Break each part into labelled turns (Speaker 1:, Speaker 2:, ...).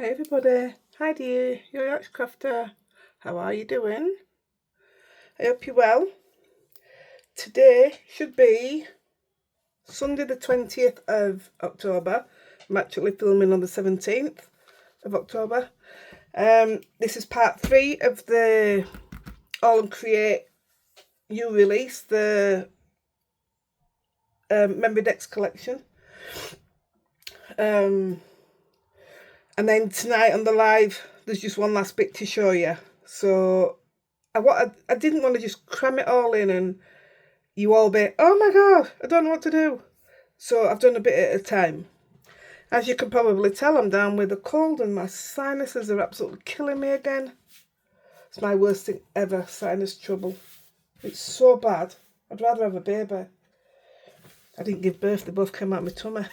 Speaker 1: Hi everybody, Heidi, your yacht crafter. How are you doing? I hope you're well. Today should be Sunday the 20th of October. I'm actually filming on the 17th of October. This is part 3 of the Aall Create You release, the Memorydex collection. And then tonight on the live, there's just one last bit to show you. So I didn't want to just cram it all in and you all be, oh my god, I don't know what to do. So I've done a bit at a time. As you can probably tell, I'm down with a cold and my sinuses are absolutely killing me again. It's my worst thing ever, sinus trouble. It's so bad. I'd rather have a baby. I didn't give birth, they both came out of my tummy.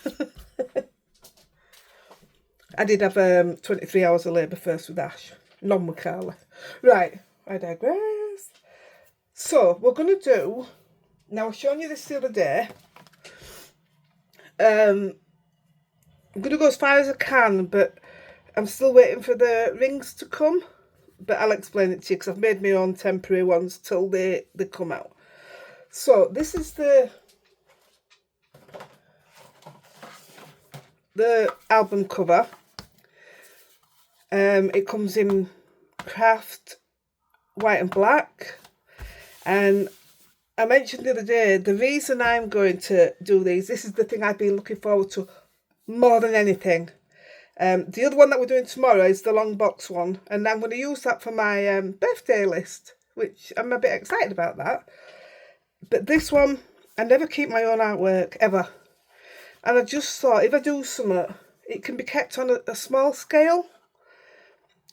Speaker 1: I did have 23 hours of labour first with Ash, none with Carla. Right, I digress. So, we're going to do, now I've shown you this the other day. I'm going to go as far as I can, but I'm still waiting for the rings to come. But I'll explain it to you because I've made my own temporary ones till they come out. So, this is the album cover. It comes in craft, white and black. And I mentioned the other day, the reason I'm going to do these, this is the thing I've been looking forward to more than anything. The other one that we're doing tomorrow is the long box one, and I'm going to use that for my birthday list, which I'm a bit excited about that. But this one, I never keep my own artwork, ever. And I just thought, if I do something, it can be kept on a small scale.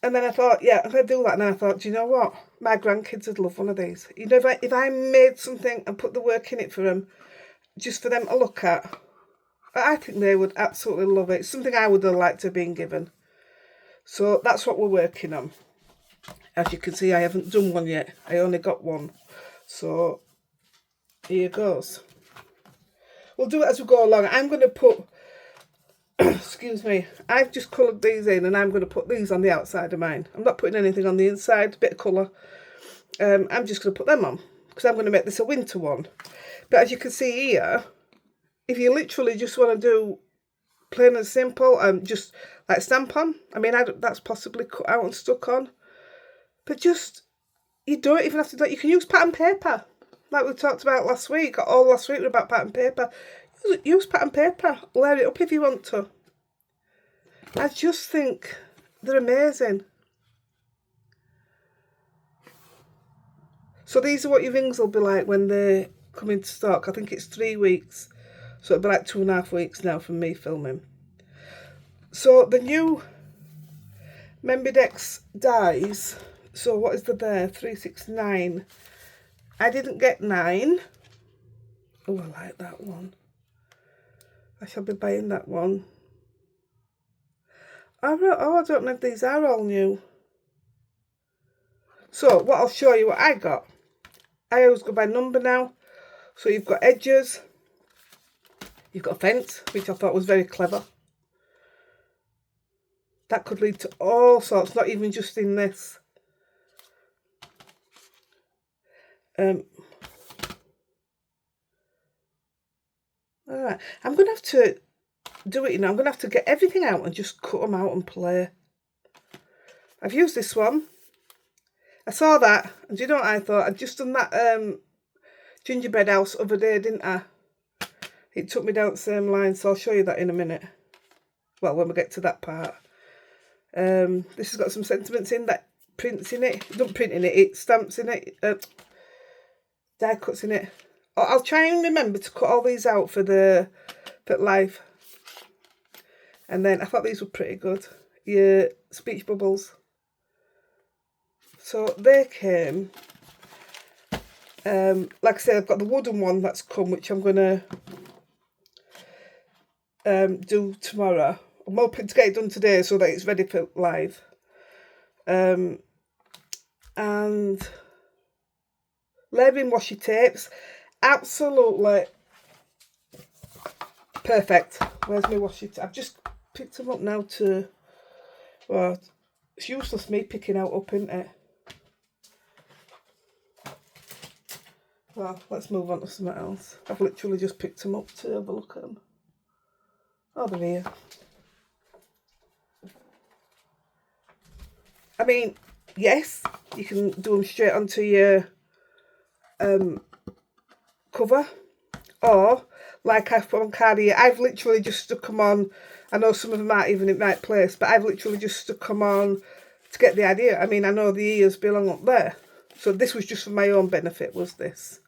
Speaker 1: And then I thought, yeah, I'm going to do that. And then I thought, do you know what? My grandkids would love one of these. You know, if I made something and put the work in it for them, just for them to look at, I think they would absolutely love it. It's something I would have liked to have been given. So that's what we're working on. As you can see, I haven't done one yet. I only got one. So here goes. We'll do it as we go along. I'm going to put, excuse me, I've just coloured these in and I'm going to put these on the outside of mine. I'm not putting anything on the inside, a bit of colour. I'm just going to put them on because I'm going to make this a winter one. But as you can see here, if you literally just want to do plain and simple, just like stamp on, I mean, that's possibly cut out and stuck on. But just, you don't even have to do it. You can use pattern paper, like we talked about last week. All last week were about pattern paper. Use pattern paper, layer it up if you want to. I just think they're amazing. So these are what your rings will be like when they come into stock. I think it's 3 weeks. So it'll be like 2.5 weeks now from me filming. So the new Memorydex dies. So what is there? 369. I didn't get 9. Oh, I like that one. I shall be buying that one. Oh, I don't know if these are all new. So what I'll show you what I got. I always go by number now. So you've got edges. You've got a fence, which I thought was very clever. That could lead to all sorts, not even just in this. Alright, I'm going to have to do it, you know. I'm going to have to get everything out and just cut them out and play. I've used this one. I saw that, and do you know what I thought? I'd just done that gingerbread house other day, didn't I? It took me down the same line, so I'll show you that in a minute. Well, when we get to that part. This has got some sentiments in that prints in it. It doesn't print in it, it stamps in it. Die cuts in it. I'll try and remember to cut all these out for the live. And then I thought these were pretty good. Your speech bubbles. So they came. Like I said, I've got the wooden one that's come, which I'm going to do tomorrow. I'm hoping to get it done today so that it's ready for live. And layering washi tapes. Absolutely perfect. Where's my washi tape? I've just picked them up now to Well, it's useless me picking out up, isn't it? Well, let's move on to something else. I've literally just picked them up to have a look at them. Oh, they're here. I mean, yes, you can do them straight onto your cover, or like I've put on card here, I've literally just stuck them on. I know some of them aren't even in the right place, but I've literally just stuck them on to get the idea. I mean, I know the ears belong up there, so this was just for my own benefit, was this.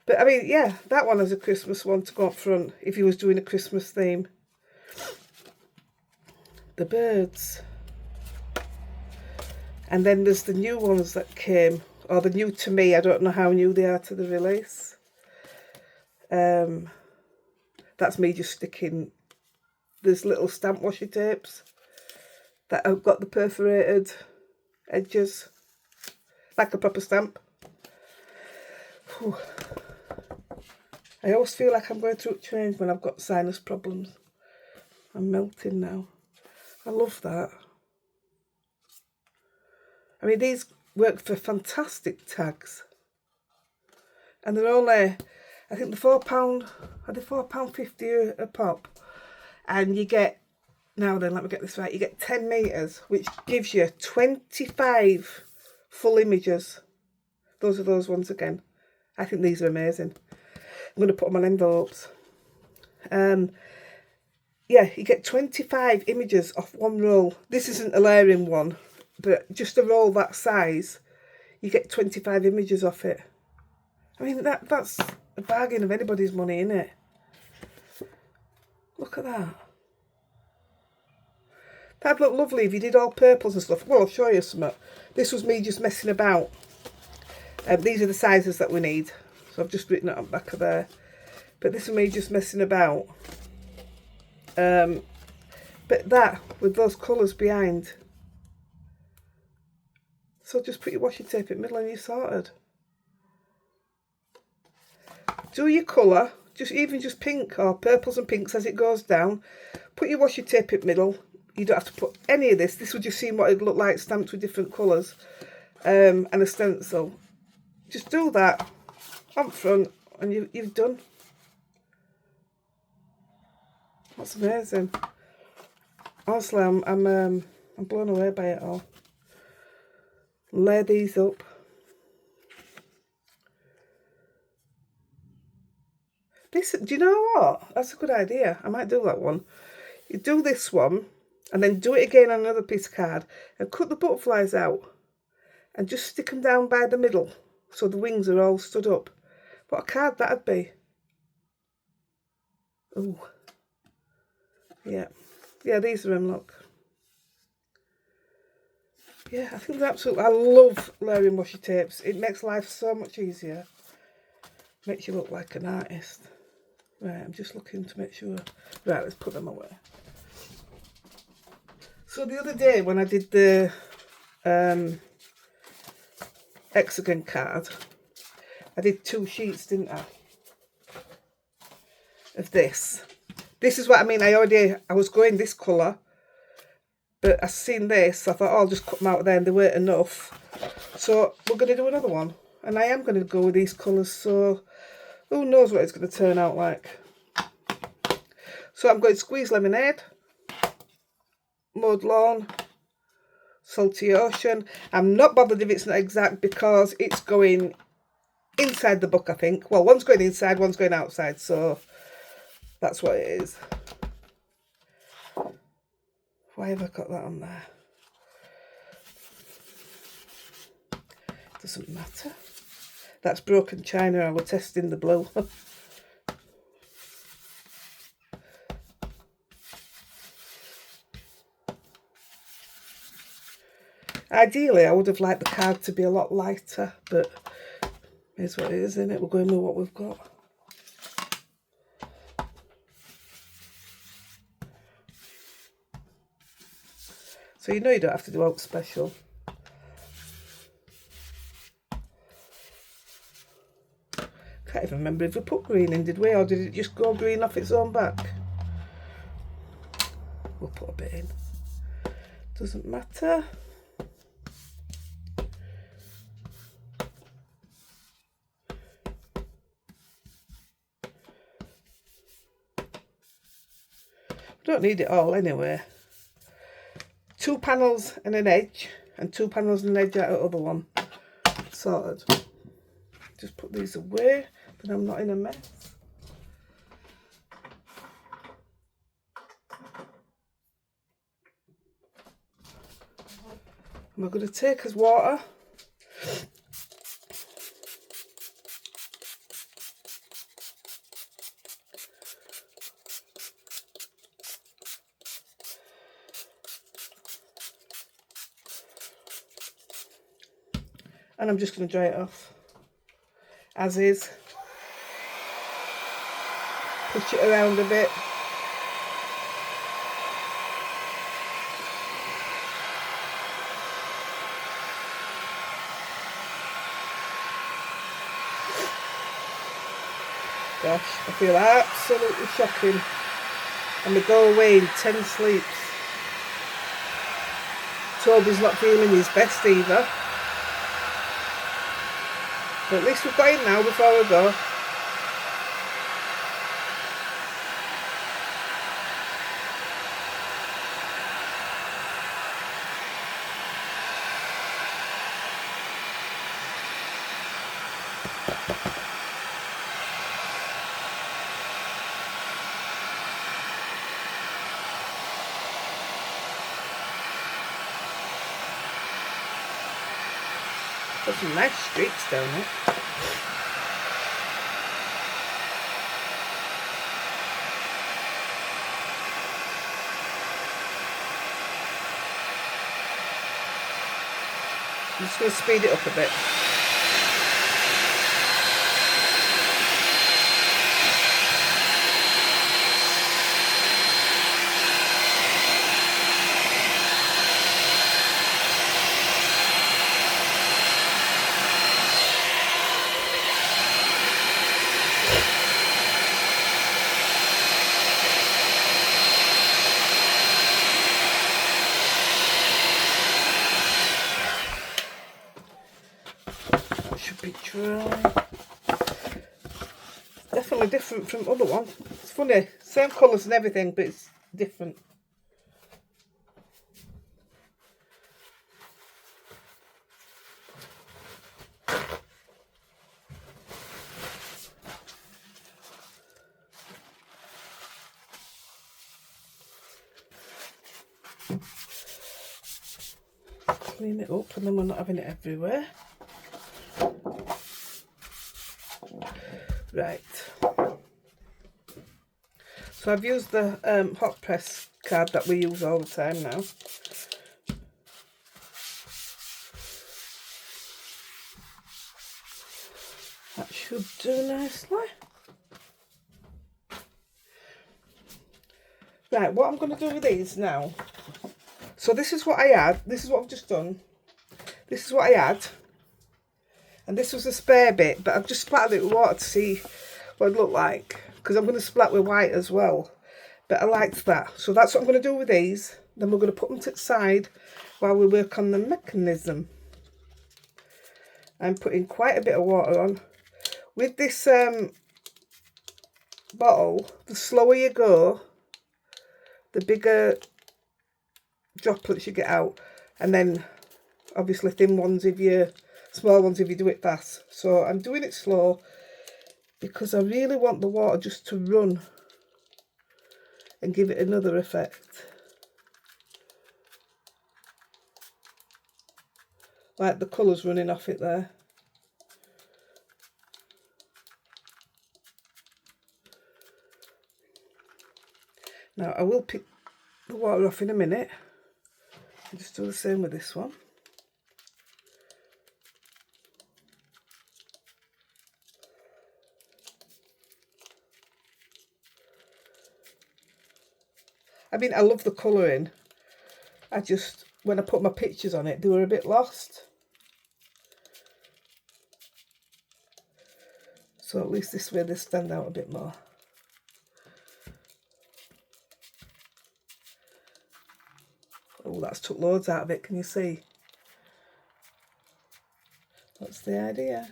Speaker 1: But I mean, yeah, that one is a Christmas one to go up front if you was doing a Christmas theme. The birds. And then there's the new ones that came, or the new to me. I don't know how new they are to the release. That's me just sticking, there's little stamp washi tapes that have got the perforated edges, like a proper stamp. Whew. I always feel like I'm going through a change when I've got sinus problems. I'm melting now. I love that. I mean, these work for fantastic tags. And they're only, I think they're £4, are they £4.50 a pop? And you get, now then, let me get this right, you get 10 metres, which gives you 25 full images. Those are those ones again. I think these are amazing. I'm going to put them on envelopes. Yeah, you get 25 images off one roll. This isn't a layering one, but just a roll that size, you get 25 images off it. I mean, that's a bargain of anybody's money, isn't it? Look at that. That'd look lovely if you did all purples and stuff. Well, I'll show you some. This was me just messing about. These are the sizes that we need. So I've just written it on the back of there. But this is me just messing about. But that, with those colours behind. So just put your washi tape in the middle and you're sorted. Do your colour, even just pink or purples and pinks as it goes down. Put your washi tape in the middle. You don't have to put any of this. This will just seem what it'd look like stamped with different colours. And a stencil. Just do that on front and you've done. That's amazing. Honestly, I'm blown away by it all. Lay these up. This, do you know what? That's a good idea. I might do that one. You do this one and then do it again on another piece of card and cut the butterflies out and just stick them down by the middle so the wings are all stood up. What a card that'd be. Ooh. Yeah. Yeah, these are them, look. Yeah, I think they're absolutely, I love layering washi tapes. It makes life so much easier. Makes you look like an artist. Right, I'm just looking to make sure. Right, let's put them away. So the other day when I did the hexagon card, I did 2 sheets, didn't I? Of this. This is what I mean. I was going this colour, but I seen this. I thought, oh, I'll just cut them out there, and they weren't enough. So we're going to do another one, and I am going to go with these colours. So who knows what it's going to turn out like. So I'm going to squeeze lemonade, mud lawn, salty ocean. I'm not bothered if it's not exact because it's going inside the book, I think. Well, one's going inside, one's going outside, so that's what it is. Why have I got that on there? Doesn't matter. That's broken china. I was testing the blue. Ideally, I would have liked the card to be a lot lighter, but here's what it is, isn't it? We're going with what we've got. So you know you don't have to do out special. Can't even remember if we put green in, did we? Or did it just go green off its own back? We'll put a bit in. Doesn't matter. Don't need it all anyway. 2 panels and an edge, and 2 panels and an edge out of the other one. Sorted. Just put these away, but I'm not in a mess. And we're going to take as water. And I'm just going to dry it off as is. Push it around a bit. Gosh, I feel absolutely shocking. And we go away in 10 sleeps. Toby's not feeling his best either. But at least we've got him now before we go. Got some nice streaks down there. I'm just going to speed it up a bit. Be dry. Definitely different from other one. It's funny, same colours and everything, but it's different. Clean it up and then we're not having it everywhere. Right, so I've used the hot press card that we use all the time now. That should do nicely. Right, what I'm going to do with these now, so this is what I had, this is what I've just done, this is what I had. And this was a spare bit, but I've just splattered it with water to see what it looked like. Because I'm going to splat with white as well. But I liked that. So that's what I'm going to do with these. Then we're going to put them to the side while we work on the mechanism. I'm putting quite a bit of water on. With this bottle, the slower you go, the bigger droplets you get out. And then, obviously, thin ones if you... small ones if you do it fast. So I'm doing it slow because I really want the water just to run and give it another effect. Like the colours running off it there. Now I will pick the water off in a minute. I'll just do the same with this one. I mean, I love the colouring. I just, when I put my pictures on it, they were a bit lost. So at least this way they stand out a bit more. Oh, that's took loads out of it, can you see? That's the idea.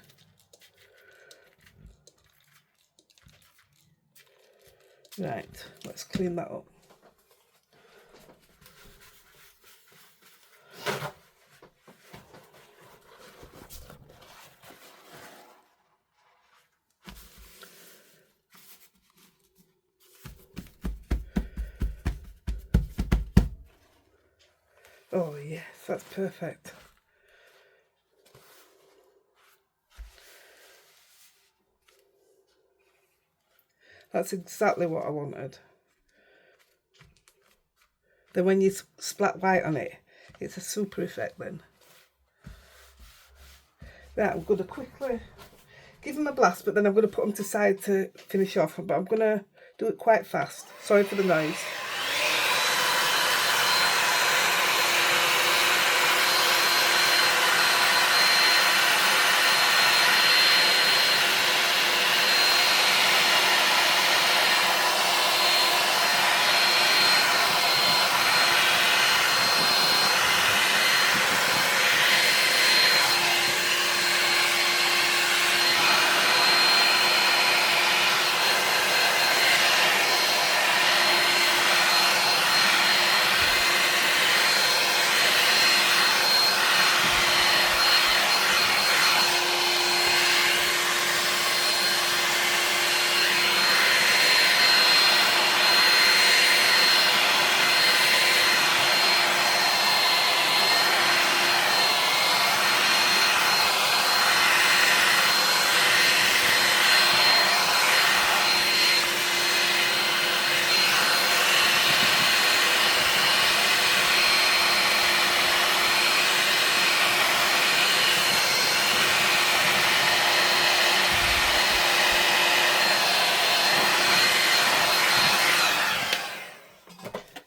Speaker 1: Right, let's clean that up. Oh yes, that's perfect. That's exactly what I wanted. Then when you splat white on it, it's a super effect then. Right, I'm going to quickly give them a blast, but then I'm going to put them to side to finish off. But I'm going to do it quite fast. Sorry for the noise.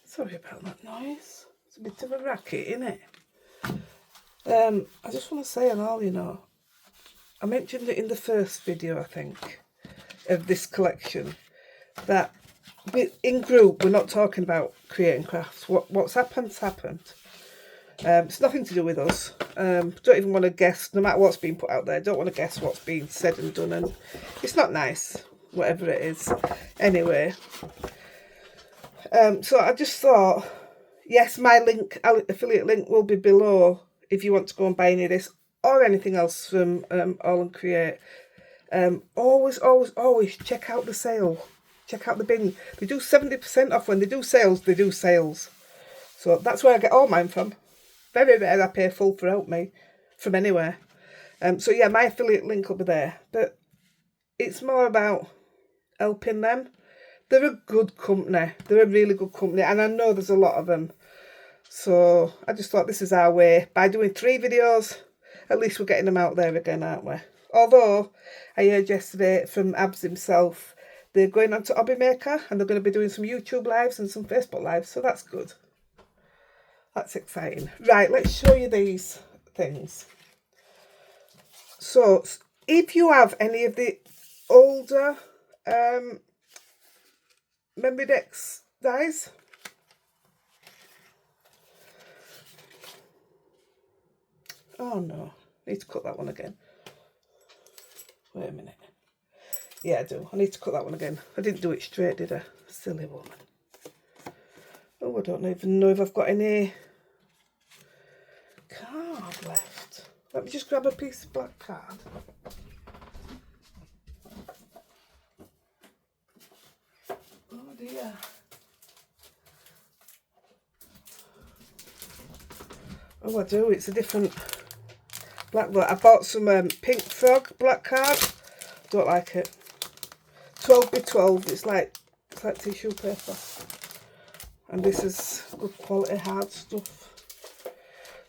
Speaker 1: Sorry about that noise. It's a bit of a racket, isn't it? I just want to say, and all, you know, I mentioned it in the first video, I think, of this collection, that in group we're not talking about creating crafts. What's happened's happened. It's nothing to do with us. Don't even want to guess, no matter what's been put out there, don't want to guess what's been said and done, and it's not nice, whatever it is. Anyway, so I just thought, yes, my link, affiliate link, will be below if you want to go and buy any of this or anything else from Aall and Create. Always check out the sale. Check out the bin. They do 70% off. When they do sales, they do sales. So that's where I get all mine from. Very rare I pay full for Help Me from anywhere. So yeah, my affiliate link will be there. But it's more about helping them. They're a good company. They're a really good company. And I know there's a lot of them. So I just thought this is our way. By doing 3 videos, at least we're getting them out there again, aren't we? Although, I heard yesterday from Abs himself, they're going on to Hobby Maker and they're going to be doing some YouTube lives and some Facebook lives. So that's good. That's exciting. Right, let's show you these things. So, if you have any of the older Memorydex dies, oh no, I need to cut that one again. Wait a minute. Yeah, I do. I need to cut that one again. I didn't do it straight, did I? Silly woman. Oh, I don't even know if I've got any card left. Let me just grab a piece of black card. Oh dear. Oh, I do. It's a different black one. I bought some pink frog black card. Don't like it. 12 by 12. It's like tissue paper. And this is good quality hard stuff.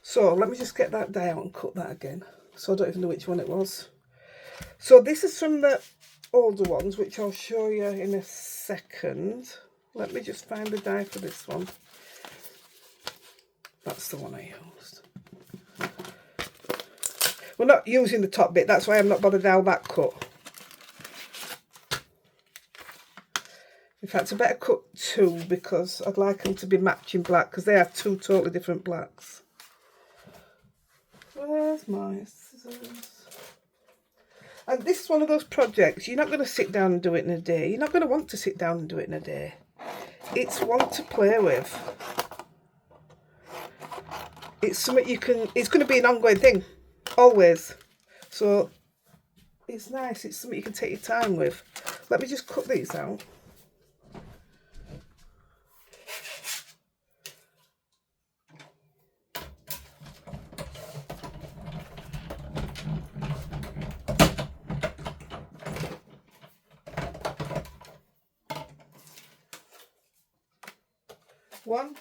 Speaker 1: So let me just get that die out and cut that again. So I don't even know which one it was. So this is from the older ones, which I'll show you in a second. Let me just find the die for this one. That's the one I used. We're not using the top bit, that's why I'm not bothered how that cut. If fact, I better cut two because I'd like them to be matching black because they are two totally different blacks. Where's my scissors? And this is one of those projects, you're not going to sit down and do it in a day. You're not going to want to sit down and do it in a day. It's one to play with. It's something you can, it's going to be an ongoing thing, always. So it's nice, it's something you can take your time with. Let me just cut these out. One.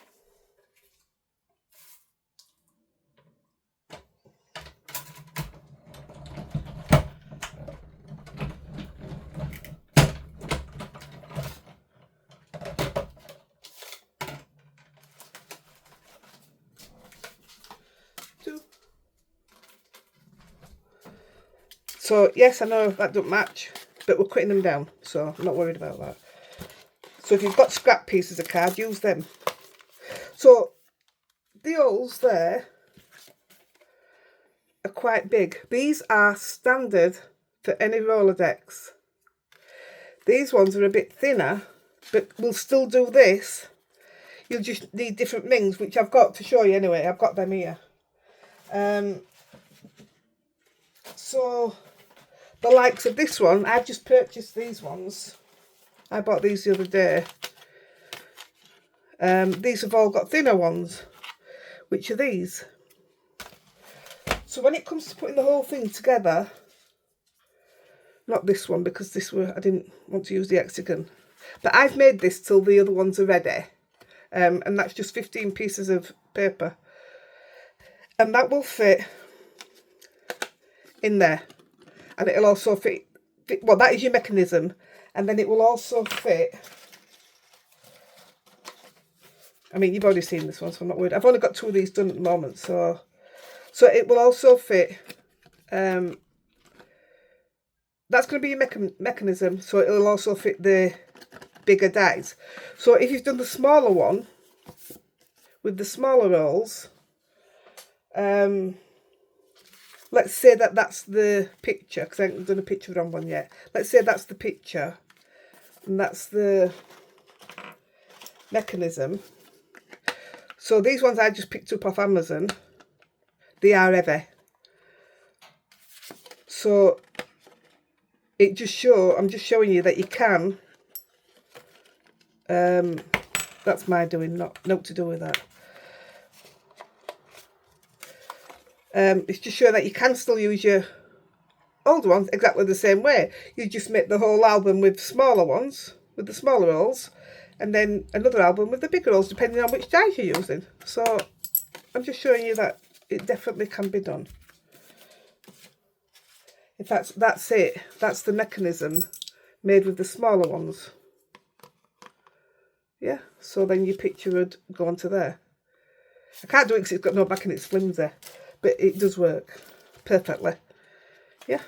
Speaker 1: Two. So yes, I know that don't match, but we're cutting them down, so I'm not worried about that. So if you've got scrap pieces of card, use them. So the Aalls there are quite big. These are standard for any roller decks. These ones are a bit thinner, but we'll still do this. You'll just need different rings, which I've got to show you anyway. I've got them here. So the likes of this one, I've just purchased these ones. I bought these the other day. These have all got thinner ones, which are these. So when it comes to putting the whole thing together, not this one because this were, I didn't want to use the hexagon, but I've made this till the other ones are ready, and that's just 15 pieces of paper, and that will fit in there, and it'll also fit, well, that is your mechanism, and then it will also fit. I mean, you've already seen this one, so I'm not worried. I've only got two of these done at the moment, so it will also fit. That's going to be your mechanism, so it'll also fit the bigger dies. So if you've done the smaller one with the smaller rolls, let's say that that's the picture, because I haven't done a picture on one yet. Let's say that's the picture, and that's the mechanism. So these ones I just picked up off Amazon. They are heavy. So I'm just showing you that you can. That's my doing, not to do with that. It's just showing that you can still use your older ones exactly the same way. You just make the whole album with smaller ones, with the smaller rolls, and then another album with the bigger rolls, depending on which dies you're using. So I'm just showing you that it definitely can be done. In fact, that's it. That's the mechanism made with the smaller ones. Yeah, so then your picture would go onto there. I can't do it because it's got no back and it's flimsy, but it does work perfectly. Yeah.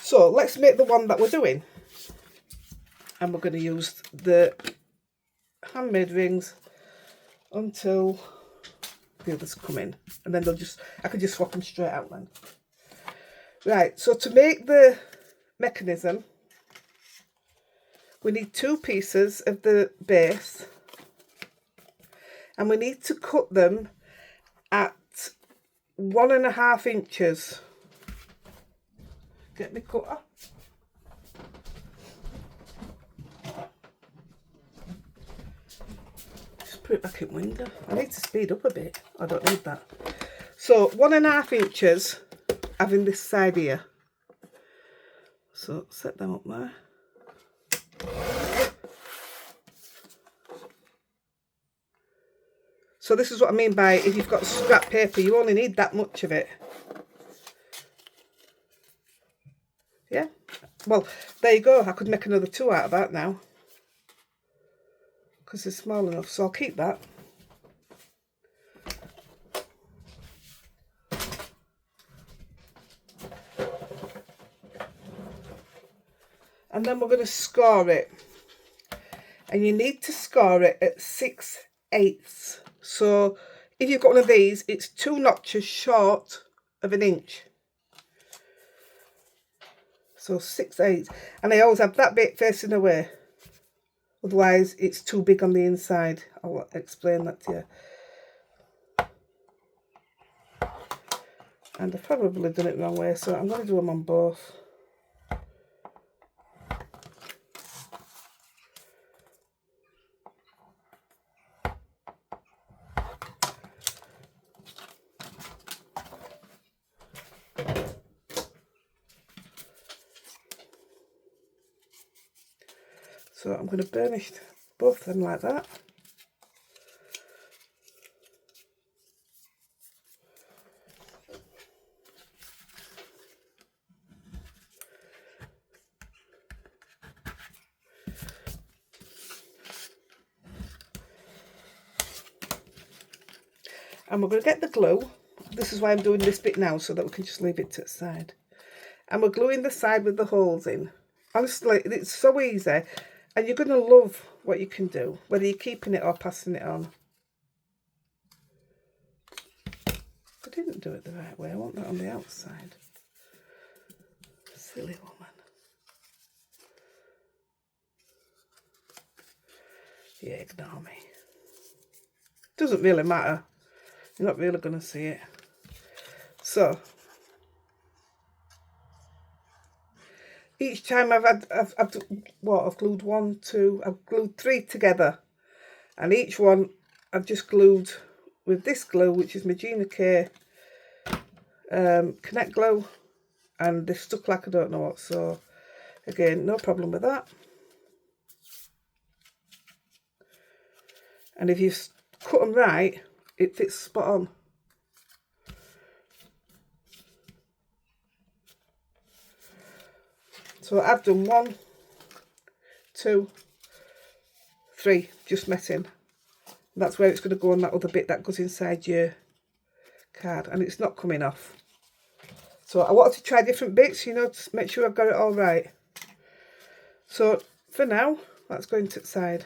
Speaker 1: So let's make the one that we're doing. And we're going to use the handmade rings until the others come in. And then I can just swap them straight out then. Right, so to make the mechanism, we need 2 pieces of the base. And we need to cut them at 1.5 inches. Get me cutter. Just put it back in window. I need to speed up a bit. I don't need that. So 1.5 inches, having this side here. So set them up there. So this is what I mean by if you've got scrap paper, you only need that much of it. Yeah, well, there you go. I could make another 2 out of that now, because it's small enough, so I'll keep that. and then we're going to score it. And you need to score it at 6/8. So if you've got one of these, it's 2 notches short of an inch. So 6/8. And I always have that bit facing away. Otherwise, it's too big on the inside. I'll explain that to you. And I've probably done it the wrong way, so I'm going to do them on both. So I'm going to burnish both of them like that. And we're going to get the glue. This is why I'm doing this bit now, so that we can just leave it to the side. And we're gluing the side with the holes in. Honestly, it's so easy. And you're going to love what you can do, whether you're keeping it or passing it on. I didn't do it the right way. I want that on the outside. Silly woman. Yeah, ignore me. Doesn't really matter. You're not really going to see it. So, each time I've glued 1, 2, I've glued 3 together. And each one I've just glued with this glue, which is Magina K Connect Glue. And they've stuck like I don't know what. So, again, no problem with that. And if you cut them right, it fits spot on. So I've done 1, 2, 3, just messing. That's where it's going to go on that other bit that goes inside your card, and it's not coming off. So I wanted to try different bits, you know, to make sure I've got it all right. So for now, that's going to the side.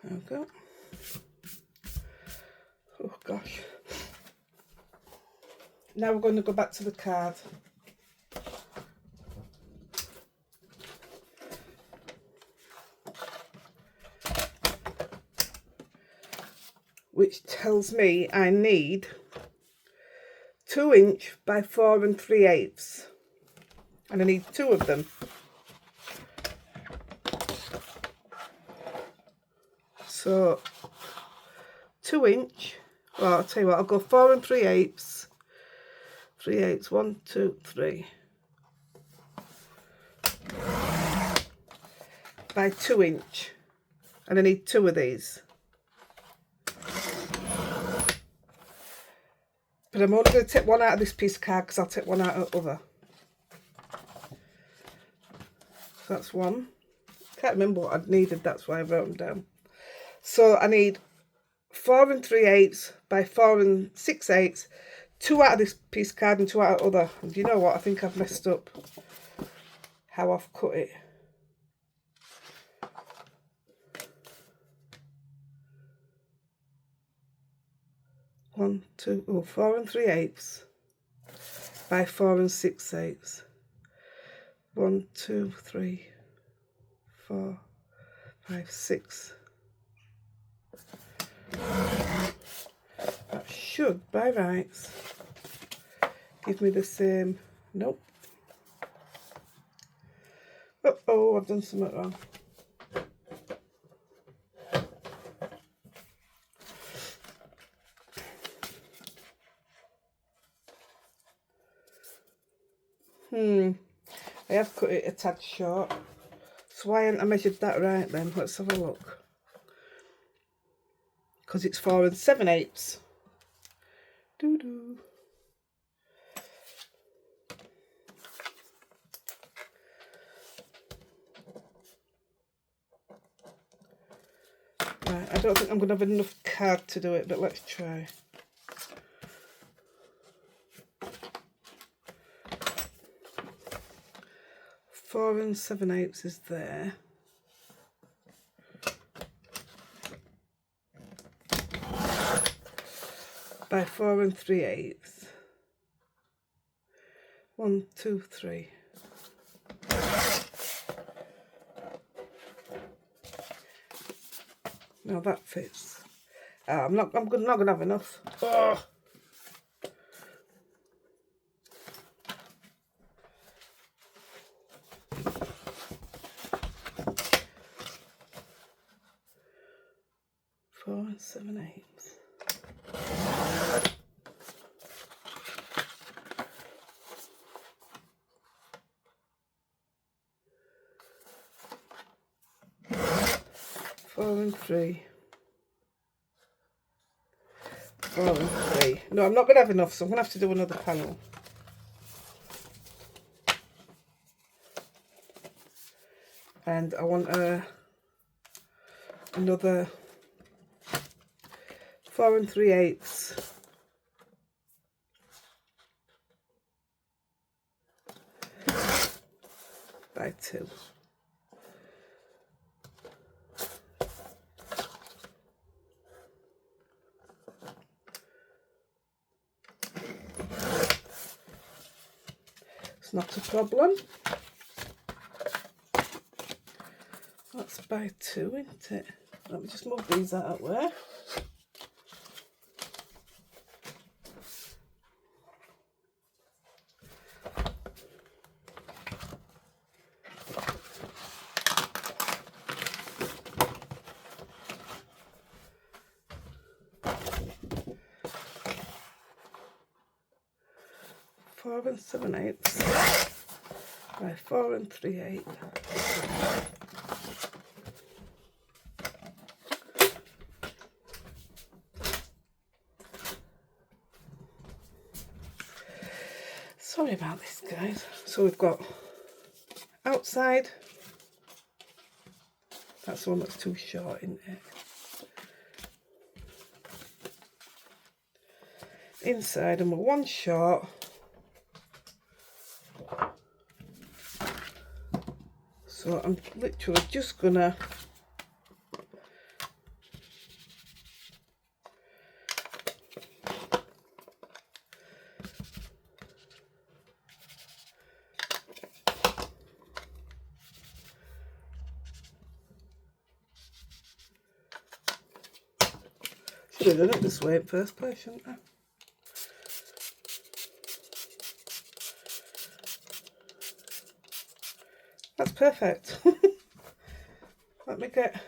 Speaker 1: There we go. Oh gosh. Now we're going to go back to the card. Which tells me I need 2 inch by 4 3/8. And I need 2 of them. So 2 inch, well, I'll tell you what, I'll go 4 3/8. 3/8, 1, 2, 3. By 2 inch. And I need 2 of these. But I'm only going to take one out of this piece of card because I'll take one out of the other. So that's 1. Can't remember what I'd needed, that's why I wrote them down. So I need 4 3/8 by 4 6/8. 2 out of this piece of card and 2 out of the other. And you know what? I think I've messed up how I've cut it. One, two, oh, 4 3/8 by 4 6/8. 1, 2, 3, 4, 5, 6. That should, by rights, give me the same. Nope. Oh, I've done something wrong. I have cut it a tad short. So why haven't I measured that right then? Let's have a look. Because it's 4 7/8. Doo-doo. Right, I don't think I'm going to have enough card to do it, but let's try. 4 7/8 is there. By 4 3/8. 1, 2, 3. No, that fits. I'm not gonna have enough. Oh. Four 7/8. Four and 3. 4 and 3. No, I'm not going to have enough, so I'm going to have to do another panel. And I want another 4 3/8 by 2. It's not a problem. That's by 2, isn't it? Let me just move these out of the way. Four 7/8 by 4 3/8. Sorry about this, guys. So we've got outside. That's the one that's too short, isn't it? Inside, and we're one short. So I'm literally just gonna should have done it this way in first place, shouldn't I? That's perfect. Let me get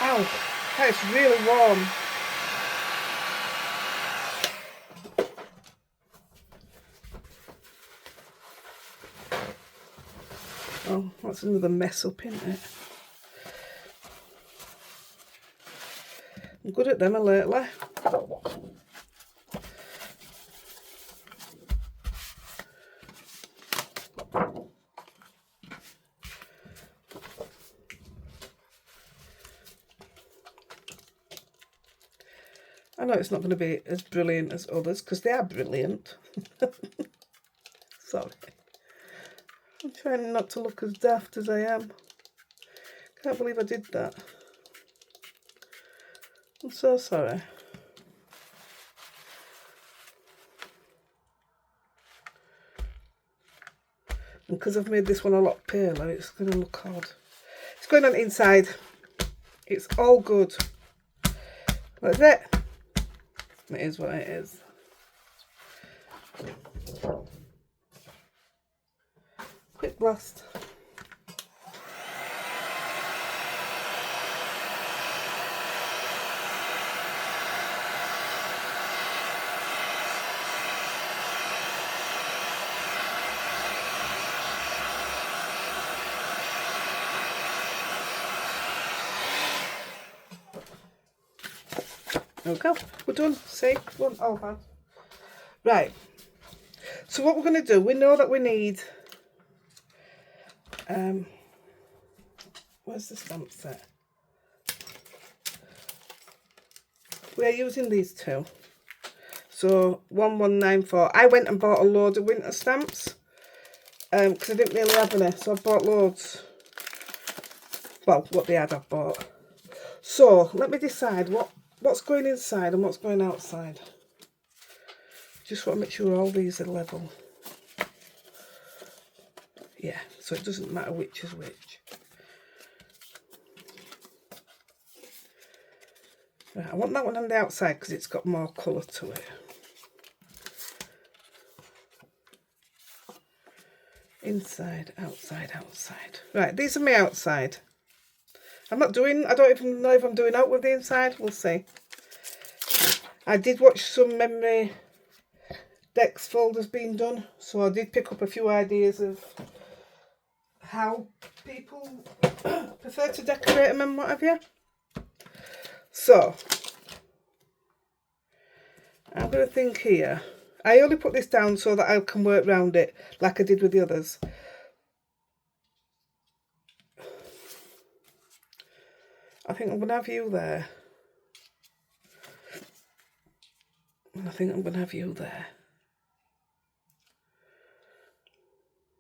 Speaker 1: ow, that's really warm. Oh, that's another mess up, isn't it? I'm good at them lately. I know it's not going to be as brilliant as others because they are brilliant. Sorry. I'm trying not to look as daft as I am. Can't believe I did that. I'm so sorry. And because I've made this one a lot paler, it's going to look odd. It's going on inside It's all good. That's it. It is what it is. Quick blast. There we go. We're done. See? One. Oh, bad. Right. So what we're going to do, we know that we need... where's the stamp set? We're using these two. So 1194. I went and bought a load of winter stamps because I didn't really have any. So I bought loads. Well, what they had I bought. So let me decide what's going inside and what's going outside. Just want to make sure all these are level. Yeah, so it doesn't matter which is which. Right, I want that one on the outside because it's got more colour to it. Inside, outside, outside. Right, these are my outside. I don't even know if I'm doing out with the inside. We'll see. I did watch some Memorydex folders being done, so I did pick up a few ideas of how people prefer to decorate them and what have you. So, I'm going to think here. I only put this down so that I can work around it like I did with the others. I think I'm going to have you there. And I think I'm going to have you there.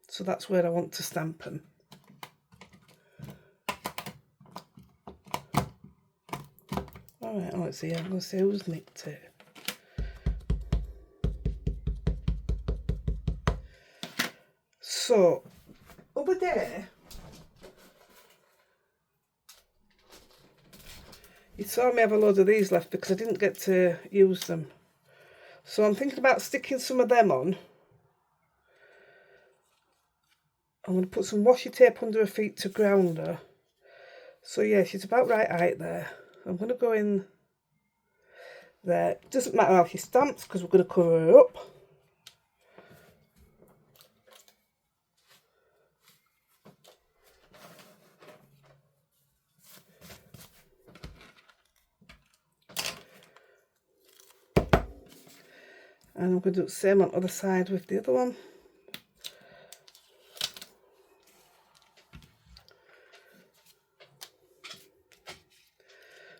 Speaker 1: So that's where I want to stamp them. Alright, let's see. I'm going to see who's nicked it. So, over there, you saw me have a load of these left because I didn't get to use them. So I'm thinking about sticking some of them on. I'm going to put some washi tape under her feet to ground her. So yeah, she's about right height there. I'm going to go in there. Doesn't matter how she stamps because we're going to cover her up. And I'm going to do the same on the other side with the other one.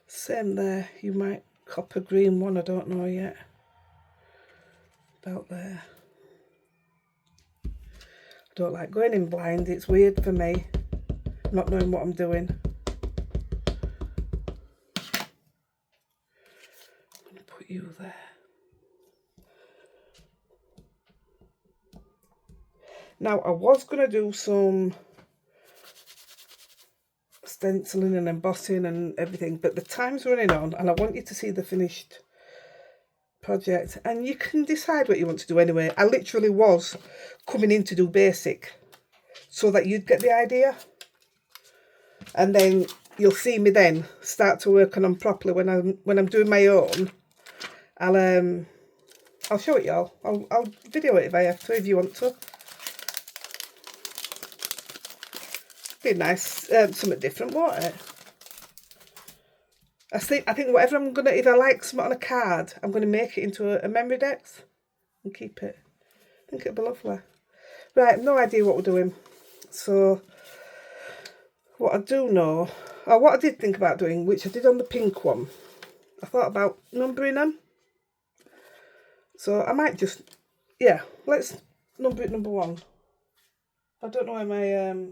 Speaker 1: Same there. You might copper green one, I don't know yet. About there. I don't like going in blind. It's weird for me, not knowing what I'm doing. I'm going to put you there. Now, I was going to do some stenciling and embossing and everything, but the time's running on and I want you to see the finished project. And you can decide what you want to do anyway. I literally was coming in to do basic so that you'd get the idea. And then you'll see me then start to work on them properly when I'm doing my own. I'll show it y'all. I'll video it if I have to, if you want to. Be nice, something different, won't it? I think whatever I'm gonna, if I like something on a card, I'm gonna make it into a Memorydex and keep it. I think it'll be lovely. Right, no idea what we're doing. So what I do know, or what I did think about doing, which I did on the pink one, I thought about numbering them. So I might just, yeah, let's number it number 1. I don't know where my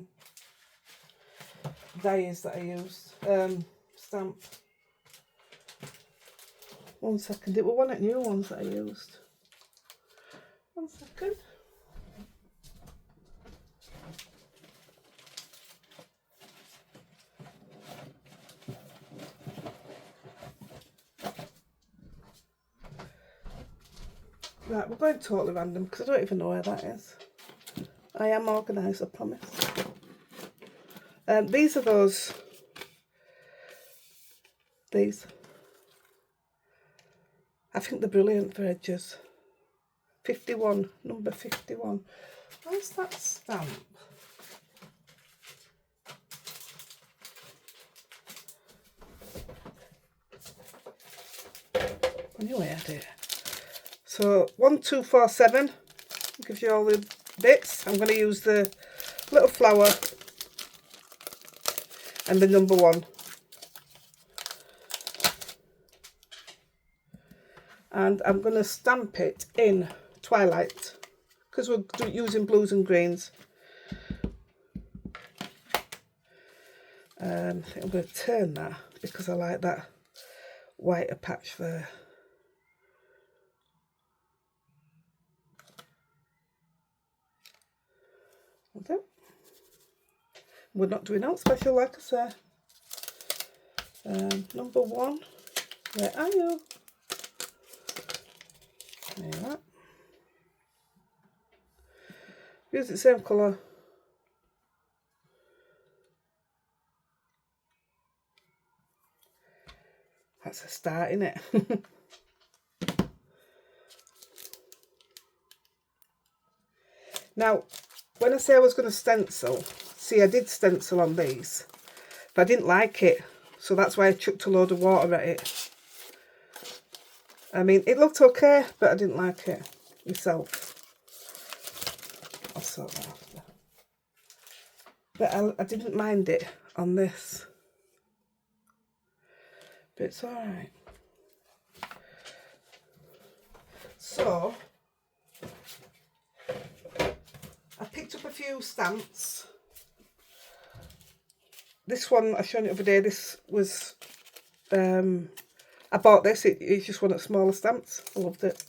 Speaker 1: die is that I used. Stamp. 1 second. It was one of the new ones that I used. 1 second. Right, we're going totally random because I don't even know where that is. I am organised, I promise. These are those. These. I think they're brilliant for edges. 51, number 51. Where's that stamp? I knew I had it. So 1247 gives you all the bits. I'm going to use the little flower and the number 1. And I'm going to stamp it in Twilight because we're using blues and greens. I think I'm going to turn that because I like that whiter patch there. Okay. We're not doing out special, like I say. Number 1, where are you? There you are. Use the same colour. That's a start, isn't it? Now, when I say I was going to stencil, see, I did stencil on these, but I didn't like it, so that's why I chucked a load of water at it. I mean, it looked okay, but I didn't like it myself. I'll sort that after. But I didn't mind it on this. But it's alright. So, I picked up a few stamps. This one I showed you the other day, this was, I bought this, it's just one of the smaller stamps. I loved it.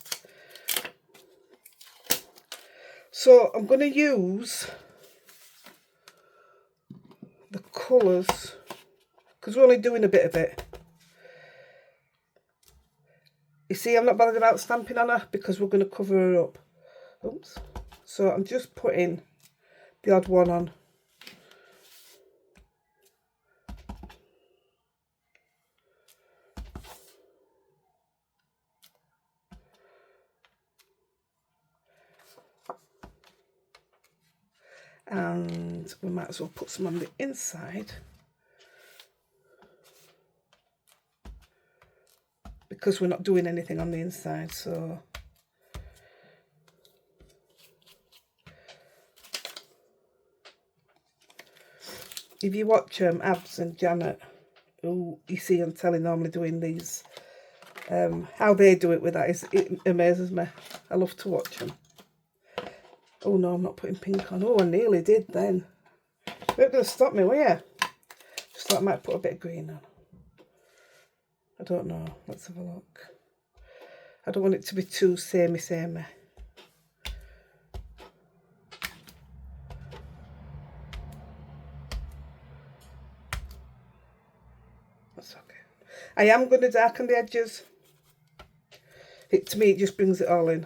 Speaker 1: So I'm going to use the colours, because we're only doing a bit of it. You see, I'm not bothered about stamping on her because we're going to cover her up. Oops. So I'm just putting the odd one on. And we might as well put some on the inside, because we're not doing anything on the inside. So if you watch Abs and Janet, who you see on telly normally doing these, how they do it with that it amazes me. I love to watch them. Oh no, I'm not putting pink on. Oh, I nearly did then. You weren't going to stop me, were you? Just thought I might put a bit of green on. I don't know. Let's have a look. I don't want it to be too samey. That's okay. I am going to darken the edges. To me, it just brings it all in.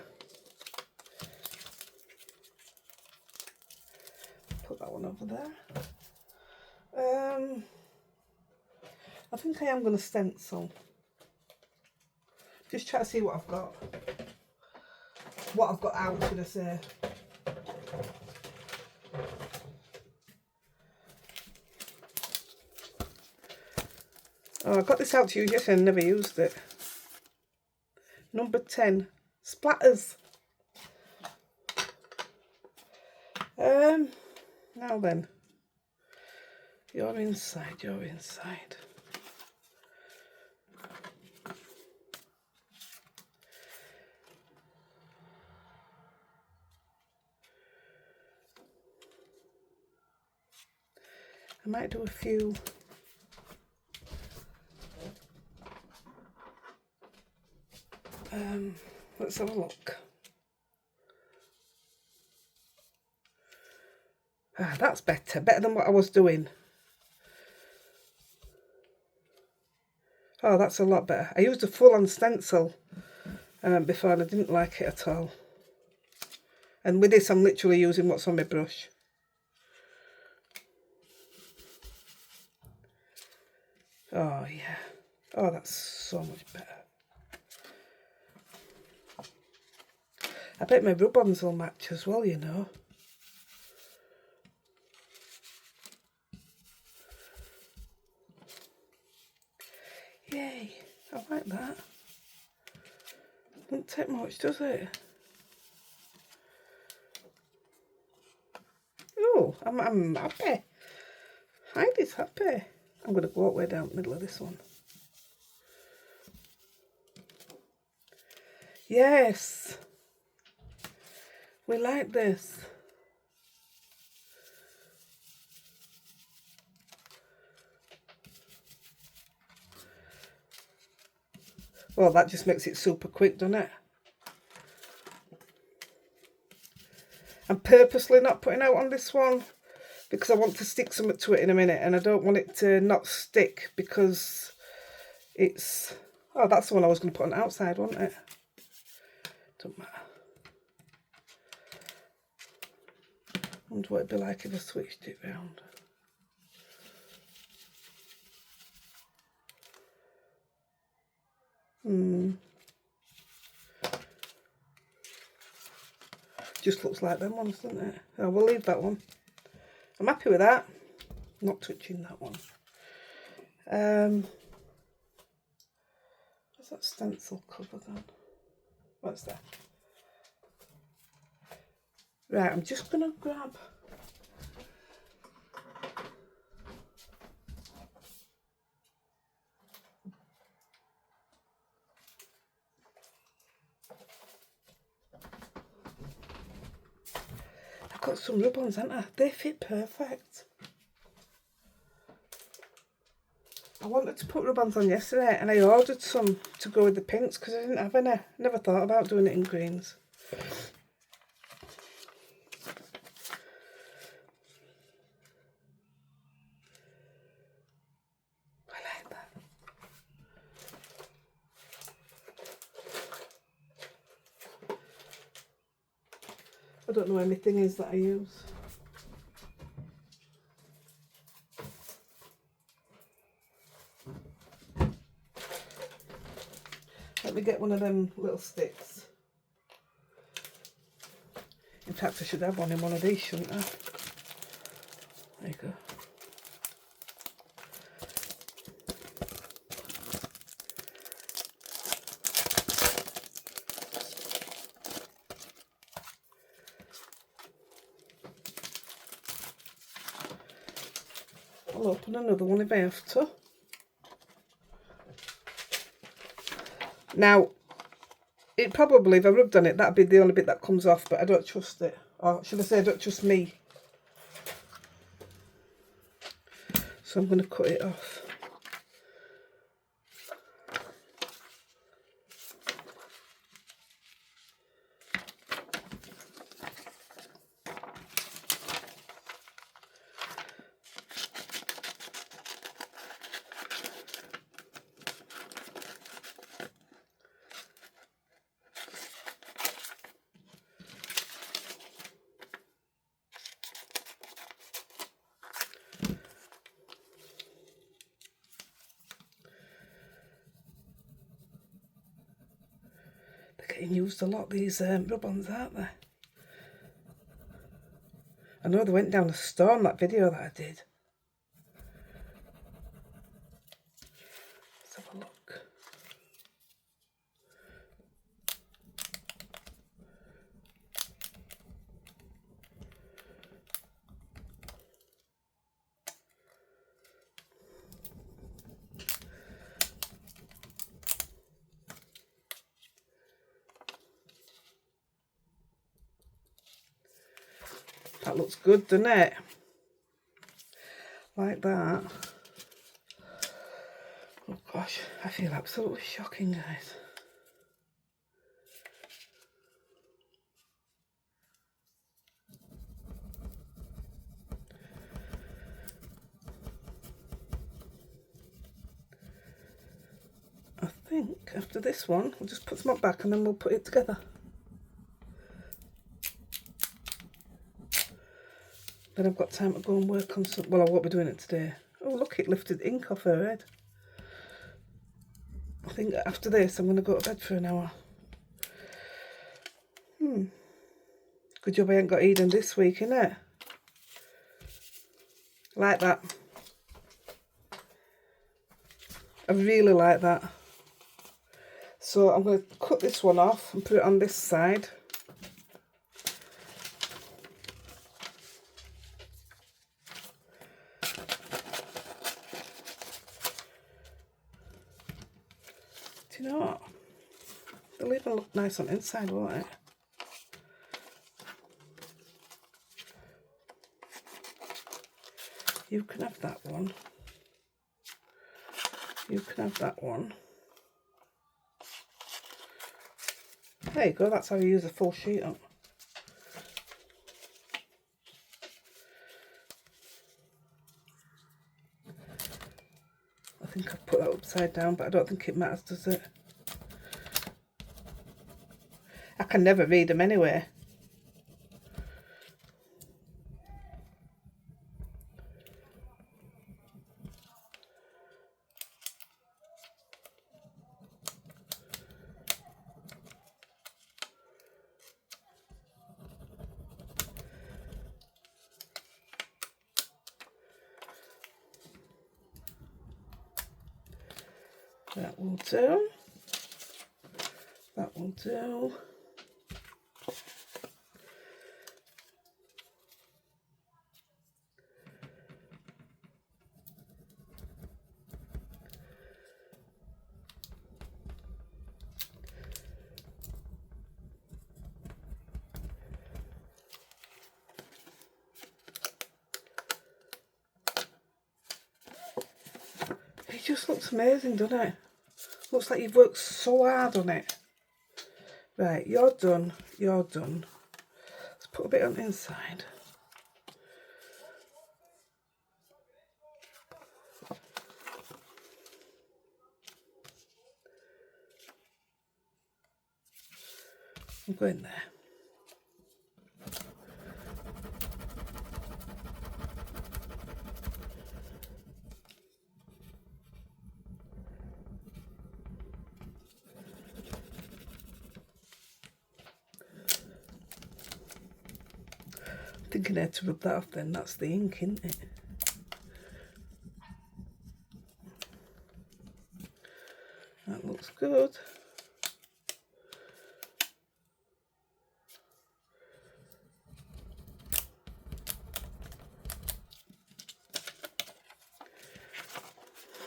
Speaker 1: Put that one over there. I think I am going to stencil. Just try to see what I've got. What I've got out, should I say. Oh, I got this out to use yesterday and never used it. Number 10, splatters. Now then, you're inside. I might do a few. Let's have a look. Ah, that's better than what I was doing. Oh, that's a lot better. I used a full-on stencil before, and I didn't like it at all. And with this, I'm literally using what's on my brush. Oh, yeah. Oh, that's so much better. I bet my rub-ons will match as well, you know. Yay, I like that. Doesn't take much, does it? Oh, I'm happy. Heidi's happy. I'm going to go all the way down the middle of this one. Yes. We like this. Well, that just makes it super quick, doesn't it? I'm purposely not putting out on this one because I want to stick something to it in a minute, and I don't want it to not stick because it's... Oh, that's the one I was going to put on the outside, wasn't it? Don't matter. I wonder what it'd be like if I switched it round. Just looks like them ones, doesn't it? Oh, we'll leave that one. I'm happy with that. Not touching that one. What's that stencil cover then? What's that? Right, I'm just going to grab... I've got some rub-ons, haven't I? They fit perfect. I wanted to put rub-ons on yesterday, and I ordered some to go with the pinks because I didn't have any. I never thought about doing it in greens. I like that. I don't know anything is that I use. Let me get one of them little sticks. In fact, I should have one in one of these, shouldn't I? There you go. I'll open another one if I have to. Now, it probably, if I rubbed on it, that'd be the only bit that comes off, but I don't trust it. Or should I say I don't trust me. So I'm going to cut it off. Getting used a lot, these rub-ons, aren't they? I know they went down a storm, that video that I did. Let's have a look. That looks good, doesn't it? Like that. Oh gosh, I feel absolutely shocking, guys. I think after this one, we'll just put some up back and then we'll put it together. Then I've got time to go and work on some, well, I won't be doing it today. Oh, look, it lifted ink off her head. I think after this, I'm going to go to bed for an hour. Good job I ain't got Eden this week, innit? Like that. I really like that. So I'm going to cut this one off and put it on this side. Do you know what? They'll even look nice on the inside, won't it? You can have that one. You can have that one. There you go, that's how you use a full sheet up. I think I've put that upside down, but I don't think it matters, does it? I can never read them anyway. That will do. That will do. It just looks amazing, doesn't it? Looks like you've worked so hard on it. Right, you're done. You're done. Let's put a bit on the inside. I'm going there. Thinking I had to rub that off then, that's the ink, isn't it? That looks good.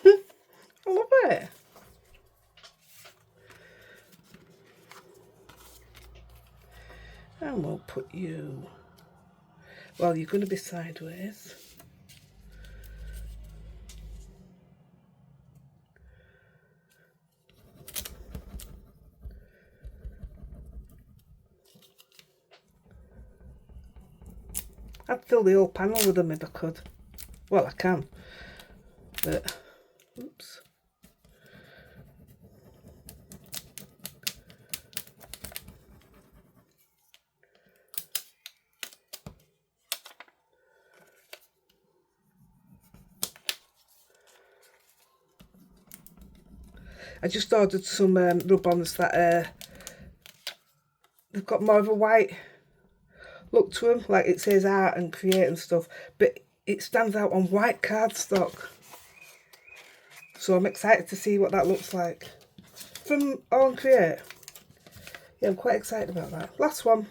Speaker 1: I love it. And we'll put you, well, you're going to be sideways. I'd fill the whole panel with them if I could. Well, I can, but, oops. I just ordered some rub-ons that they've got more of a white look to them, like it says art and create and stuff, but it stands out on white cardstock. So I'm excited to see what that looks like. From Aall and Create. Yeah, I'm quite excited about that. Last one.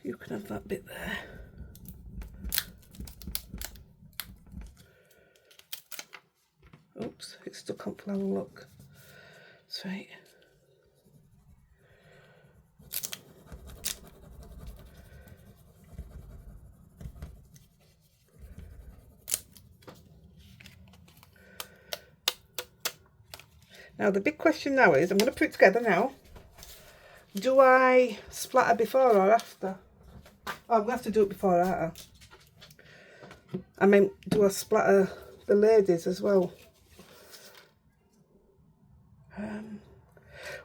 Speaker 1: You can have that bit there. Oops, it's stuck on flower, look. That's right. Now the big question now is, I'm going to put it together now. Do I splatter before or after? Oh, I'm going to have to do it before, aren't I? I mean, do I splatter the ladies as well.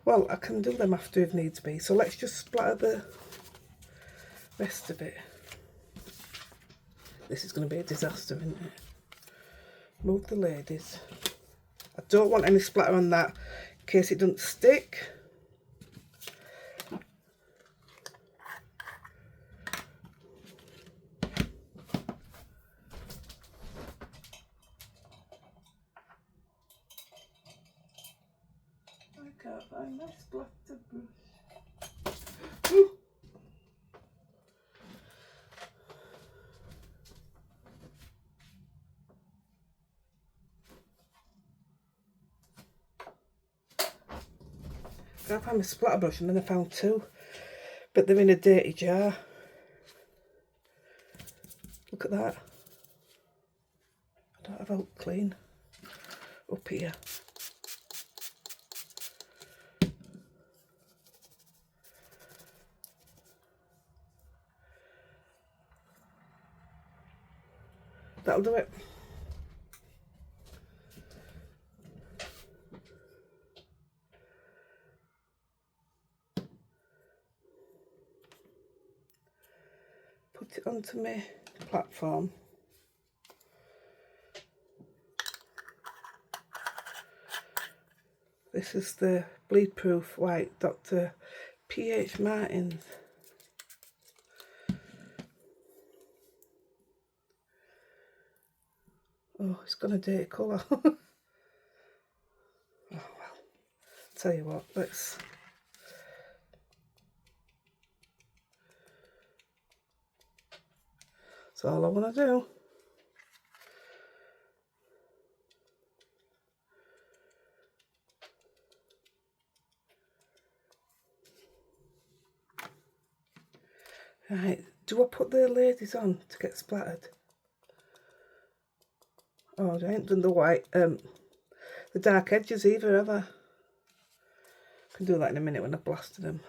Speaker 1: Well, I can do them after if needs be, so let's just splatter the rest of it. This is going to be a disaster, isn't it? Move the ladies. I don't want any splatter on that in case it doesn't stick. I can't find my splatter brush. Ooh. I found my splatter brush and then I found two, but they're in a dirty jar. Look at that. I don't have out clean up here. That'll do it. Put it onto my platform. This is the bleed proof white Dr. P.H. Martin's. Oh, it's gone a dirty colour. Oh well, tell you what, let's... That's all I want to do. Right, do I put the ladies on to get splattered? Oh, I ain't done the white, the dark edges either, have I? I can do that in a minute when I've blasted them.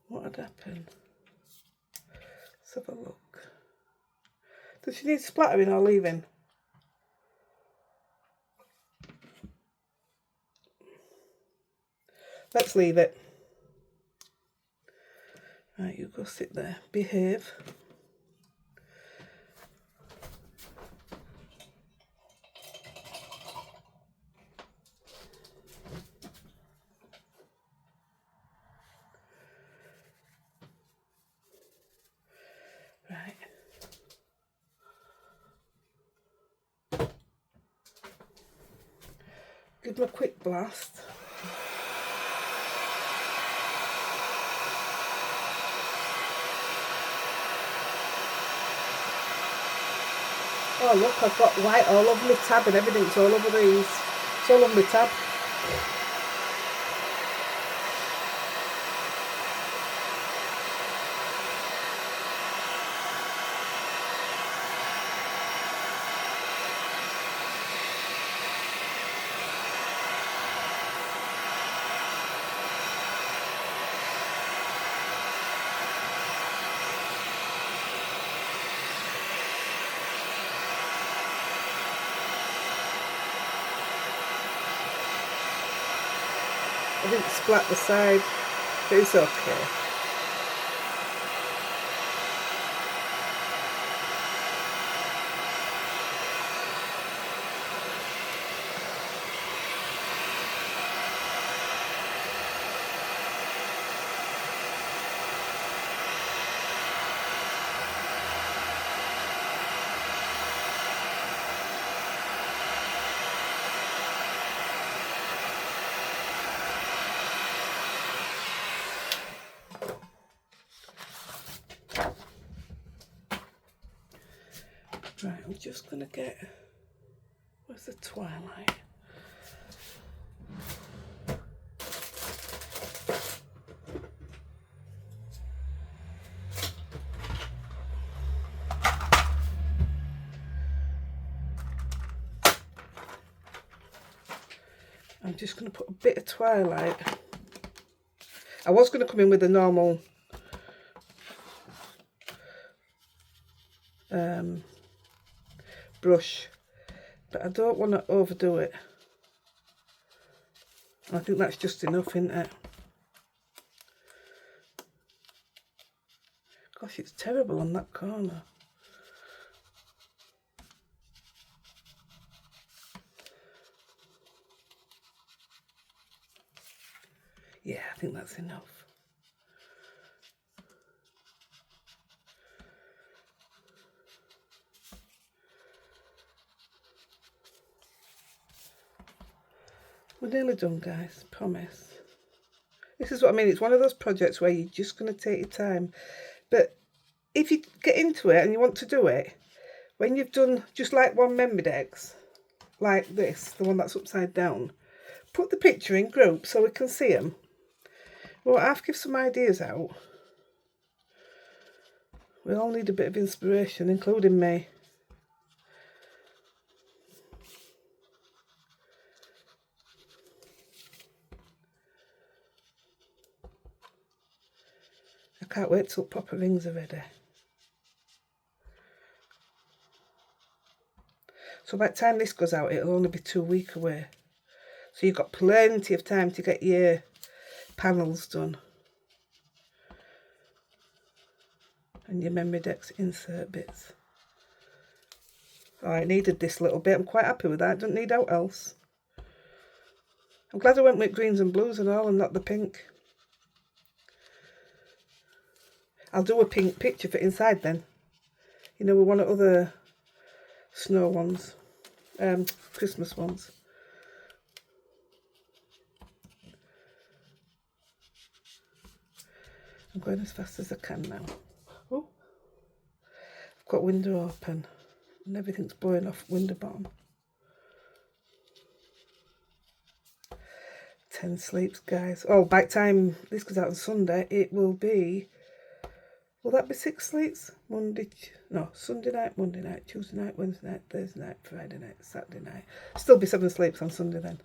Speaker 1: What would happen? Let's have a look. Does she need splattering or leaving? Let's leave it. Right, you go sit there. Behave. Right. Give them a quick blast. Oh look, I've got white all over my tab and everything's all over these. It's all over my tab. I didn't splat the side, but it's okay. Right, I'm just going to get, where's the twilight? I'm just going to put a bit of twilight. I was going to come in with a normal brush, but I don't want to overdo it. I think that's just enough, isn't it? Gosh, it's terrible on that corner. Yeah, I think that's enough. We're nearly done, guys, promise. This is what I mean, it's one of those projects where you're just going to take your time. But if you get into it and you want to do it, when you've done just like one Memorydex, like this, the one that's upside down, put the picture in groups so we can see them. Well, I've given some ideas out. We all need a bit of inspiration, including me. I can't wait till proper rings are ready. So by the time this goes out, it'll only be 2 weeks away. So you've got plenty of time to get your panels done. And your Memorydex insert bits. Oh, I needed this little bit. I'm quite happy with that. Don't need out else. I'm glad I went with greens and blues and all and not the pink. I'll do a pink picture for inside then. You know, with one of other snow ones. Christmas ones. I'm going as fast as I can now. Oh, I've got window open and everything's blowing off window bottom. 10 sleeps, guys. Oh, by the time this goes out on Sunday, it will be... Will that be 6 sleeps? Sunday night, Monday night, Tuesday night, Wednesday night, Thursday night, Friday night, Saturday night. Still be 7 sleeps on Sunday then.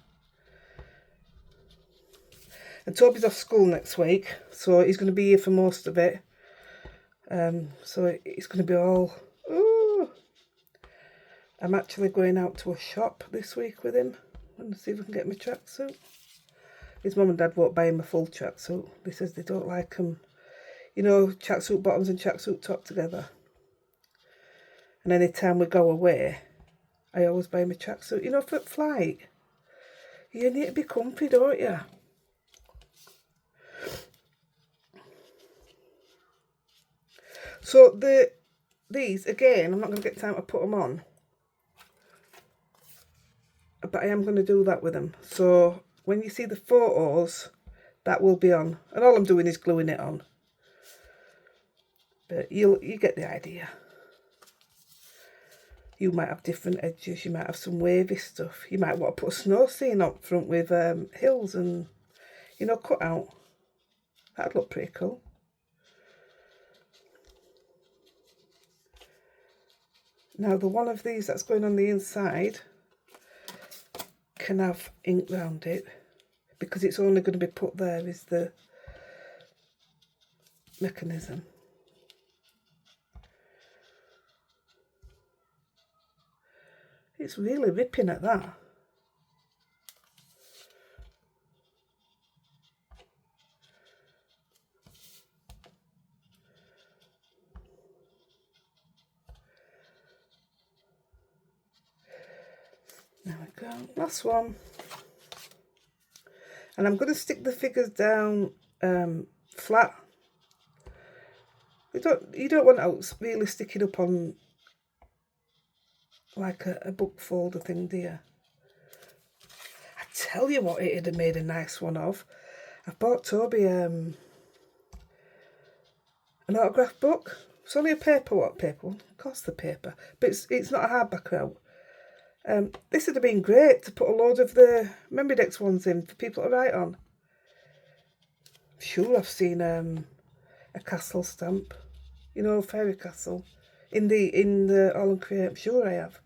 Speaker 1: And Toby's off school next week, so he's going to be here for most of it. So it's going to be all... Ooh. I'm actually going out to a shop this week with him and see if we can get my tracksuit. His mum and dad won't buy him a full tracksuit. They says they don't like them, you know, tracksuit bottoms and tracksuit top together. And any time we go away, I always buy him a tracksuit. You know, for flight, you need to be comfy, don't you? So these, again, I'm not going to get time to put them on. But I am going to do that with them. So when you see the photos, that will be on. And all I'm doing is gluing it on. But you get the idea. You might have different edges. You might have some wavy stuff. You might want to put a snow scene up front with hills and, you know, cut out. That'd look pretty cool. Now, the one of these that's going on the inside can have ink round it, because it's only going to be put there is the mechanism. It's really ripping at that. There we go, last one. And I'm going to stick the figures down flat. You don't want to really stick it up on like a book folder thing, do you? I tell you what, it'd have made a nice one of. I've bought Toby an autograph book. It's only a paper, what paper? It costs the paper, but it's not a hardback out. This would have been great to put a load of the Memorydex ones in for people to write on. I'm sure I've seen a castle stamp, you know, fairy castle, in the Aall and Create. I'm sure I have,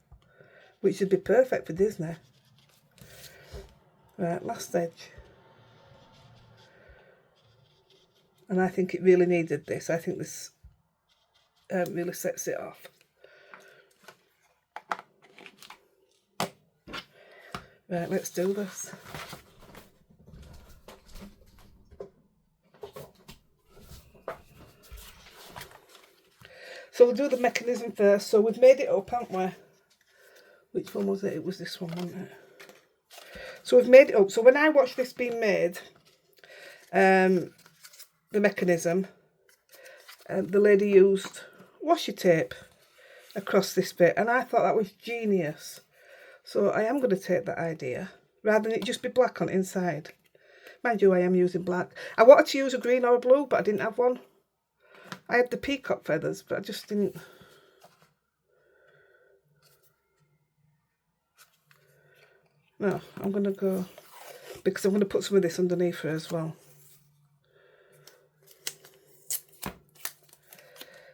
Speaker 1: which would be perfect for Disney. Right, last edge. And I think it really needed this. I think this really sets it off. Right, let's do this. So we'll do the mechanism first. So we've made it up, haven't we? Which one was it? It was this one, wasn't it? So we've made it up. So when I watched this being made, the mechanism, the lady used washi tape across this bit, and I thought that was genius. So I am going to take that idea, rather than it just be black on the inside. Mind you, I am using black. I wanted to use a green or a blue, but I didn't have one. I had the peacock feathers, but I just didn't. No, I'm going to go, because I'm going to put some of this underneath her as well.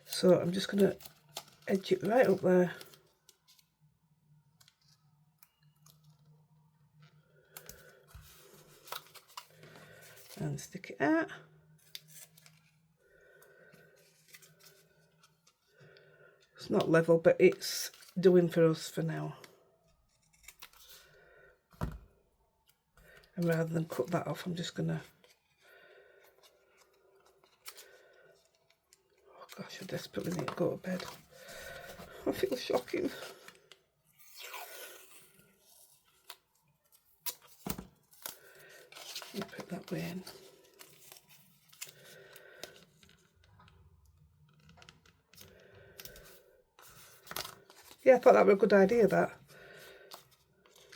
Speaker 1: So I'm just going to edge it right up there. And stick it out. It's not level, but it's doing for us for now. And rather than cut that off, I'm just going to... Oh gosh, I desperately need to go to bed. I feel shocking. I'll put that way in. Yeah, I thought that was a good idea, that.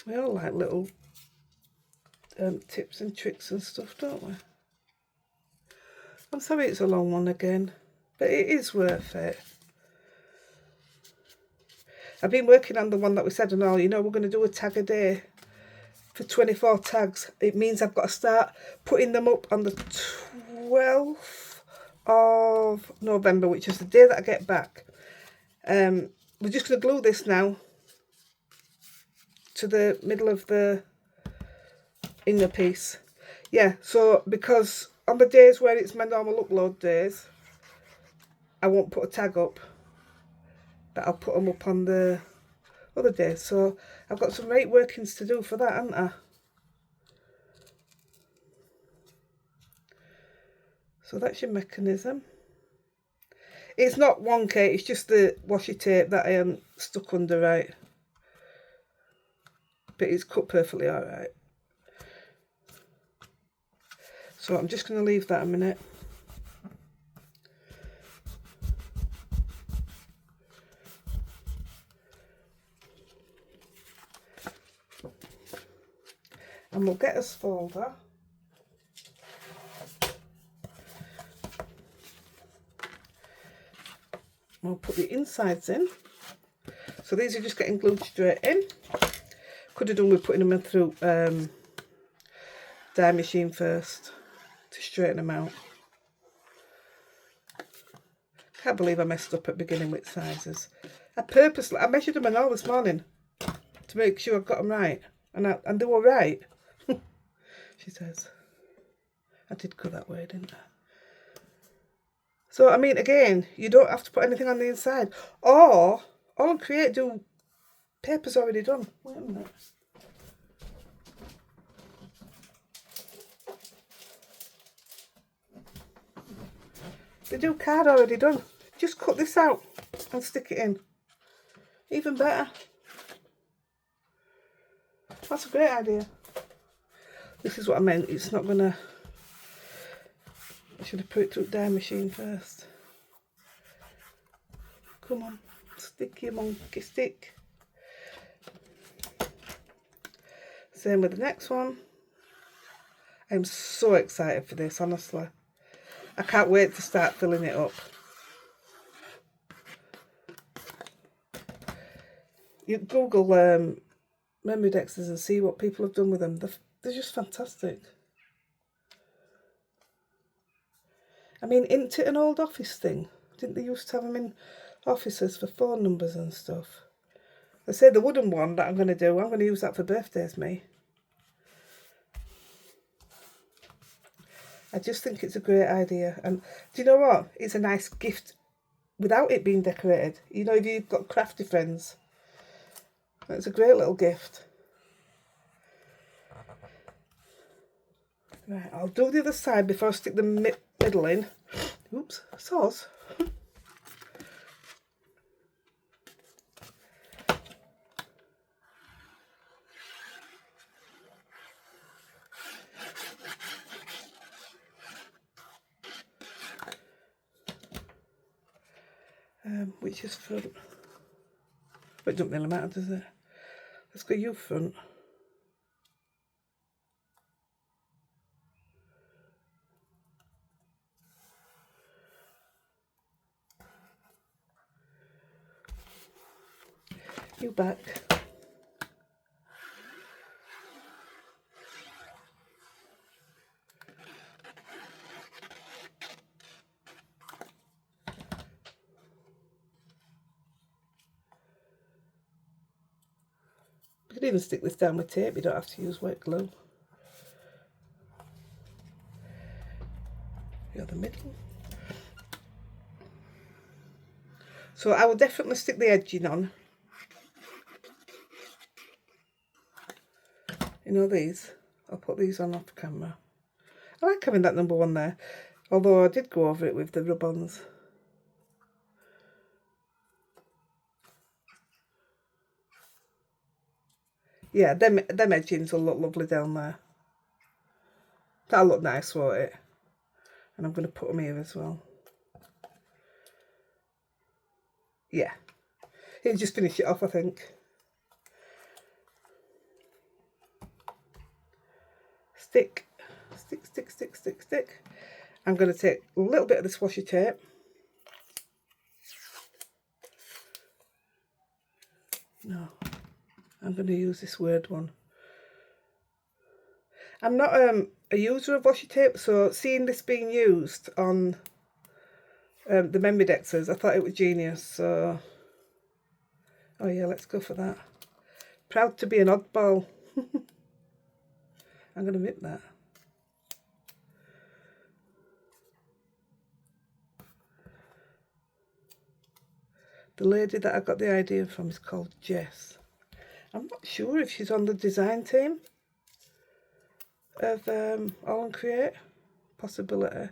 Speaker 1: We all like little tips and tricks and stuff, don't we? I'm sorry it's a long one again, but it is worth it. I've been working on the one that we said and all, you know, we're going to do a tag a day for 24 tags. It means I've got to start putting them up on the 12th of November, which is the day that I get back. We're just going to glue this now to the middle of the inner piece. Yeah, so because on the days where it's my normal upload days, I won't put a tag up, but I'll put them up on the other days. So I've got some right workings to do for that, haven't I? So that's your mechanism. It's not wonky, it's just the washi tape that I am stuck under right. But it's cut perfectly alright. So I'm just going to leave that a minute. And we'll get a folder. We'll put the insides in. So these are just getting glued straight in. Could have done with putting them in through dye machine first to straighten them out. Can't believe I messed up at beginning with sizes. I measured them and all this morning to make sure I got them right, and they were right. She says. I did go that way, didn't I? So, I mean, again, you don't have to put anything on the inside. Or, all on Create do paper's already done. Wait a minute. They do card already done. Just cut this out and stick it in. Even better. That's a great idea. This is what I meant. It's not going to... I should have put it through the dye machine first. Come on. Stick your monkey stick. Same with the next one. I'm so excited for this, honestly. I can't wait to start filling it up. You Google Memorydexes and see what people have done with them. They're just fantastic. I mean, isn't it an old office thing? Didn't they used to have them in offices for phone numbers and stuff? I say the wooden one that I'm going to use that for birthdays, me. I just think it's a great idea. And do you know what? It's a nice gift without it being decorated. You know, if you've got crafty friends, it's a great little gift. Right, I'll do the other side before I stick the middle in. Oops, sauce. Which is front? But it doesn't really matter, does it? Let's go you front. You back. You can even stick this down with tape, you don't have to use wet glue. You're the middle. So I will definitely stick the edging on. You know these? I'll put these on off camera. I like having that number 1 there, although I did go over it with the rub-ons. Yeah, them edgings will look lovely down there. That'll look nice, won't it? And I'm going to put them here as well. Yeah. It'll just finish it off, I think. Stick. Stick, stick, stick, stick, stick. I'm going to take a little bit of this washi tape. No. I'm going to use this weird one. I'm not a user of washi tape, so seeing this being used on the Memorydexes, I thought it was genius. So, oh yeah, let's go for that. Proud to be an oddball. I'm going to rip that. The lady that I got the idea from is called Jess. I'm not sure if she's on the design team of Aall and Create. Possibility.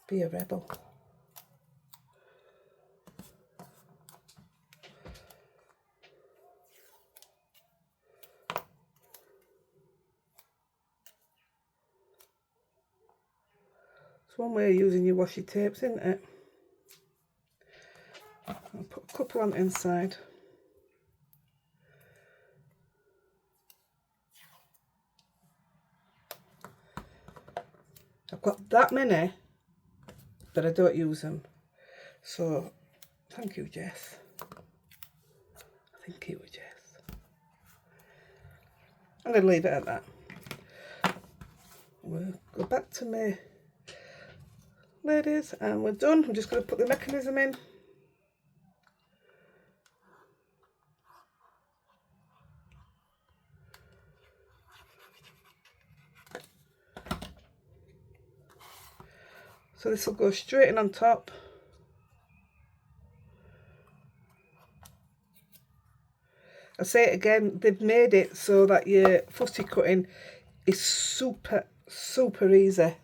Speaker 1: Be a rebel. It's one way of using your washi tapes, isn't it? I'll put a couple on the inside. I've got that many, but I don't use them. So, thank you, Jess. I think it was Jess. I'm going to leave it at that. We'll go back to my ladies and we're done. I'm just going to put the mechanism in. So this will go straight in on top. I say it again, they've made it so that your fussy cutting is super, super easy.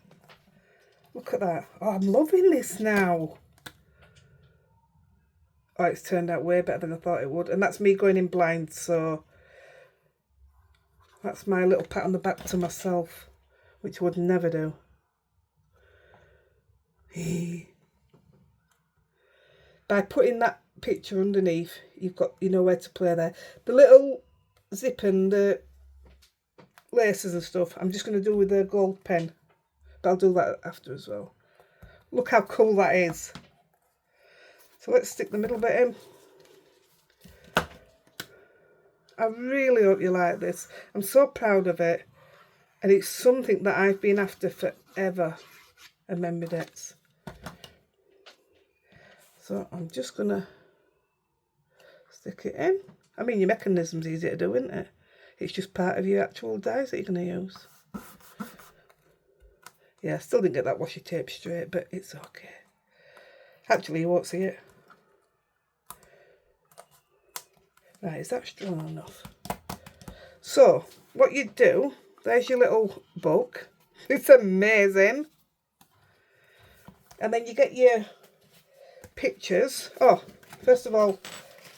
Speaker 1: Look at that. Oh, I'm loving this now. Oh, it's turned out way better than I thought it would. And that's me going in blind, so that's my little pat on the back to myself, which I would never do. By putting that picture underneath, you know where to play there. The little zip and the laces and stuff, I'm just going to do with the gold pen. But I'll do that after as well. Look how cool that is. So let's stick the middle bit in. I really hope you like this. I'm so proud of it. And it's something that I've been after forever. a Memorydex. So I'm just going to stick it in. I mean, your mechanism's easy to do, isn't it? It's just part of your actual dies that you're going to use. Yeah, I still didn't get that washi tape straight, but it's okay. Actually, you won't see it. Right, is that strong enough? So, what you do, there's your little book. It's amazing. And then you get your pictures. Oh, first of all,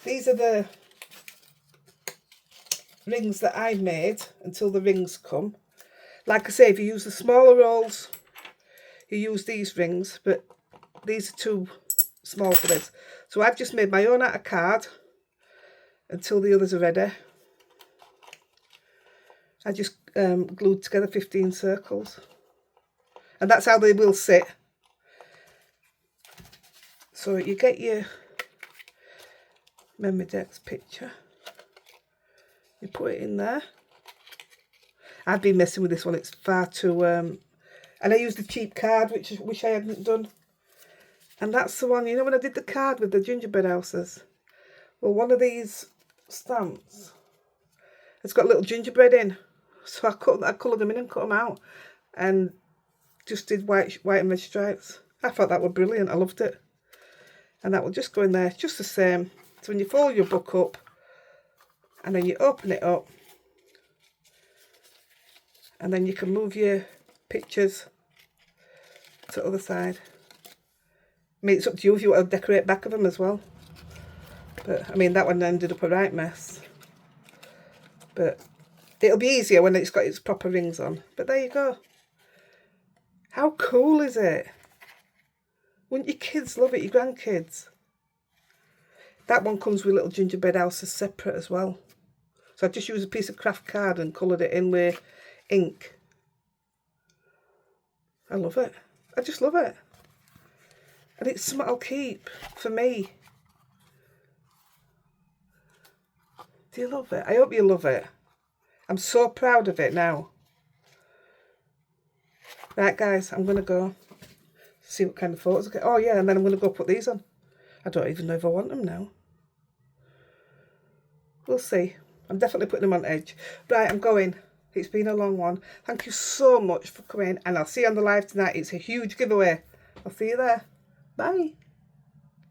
Speaker 1: these are the rings that I made until the rings come. Like I say, if you use the smaller rolls, you use these rings, but these are too small for this. So I've just made my own out of card until the others are ready. I just glued together 15 circles. And that's how they will sit. So you get your Memorydex picture. You put it in there. I've been messing with this one. It's far too... and I used a cheap card, which I wish I hadn't done. And that's the one, you know, when I did the card with the gingerbread houses. Well, one of these stamps, it's got a little gingerbread in. So I coloured them in and cut them out. And just did white and red stripes. I thought that was brilliant. I loved it. And that will just go in there, just the same. So when you fold your book up, and then you open it up, and then you can move your pictures to the other side. I mean, it's up to you if you want to decorate back of them as well. But, I mean, that one ended up a right mess. But it'll be easier when it's got its proper rings on. But there you go. How cool is it? Wouldn't your kids love it, your grandkids? That one comes with little gingerbread houses separate as well. So I just used a piece of craft card and coloured it in with ink. I love it. I just love it. And it's something I'll keep for me. Do you love it? I hope you love it. I'm so proud of it now. Right, guys, I'm going to go see what kind of photos I get. Oh, yeah, and then I'm going to go put these on. I don't even know if I want them now. We'll see. I'm definitely putting them on edge. Right, I'm going. It's been a long one. Thank you so much for coming, and I'll see you on the live tonight. It's a huge giveaway. I'll see you there. Bye.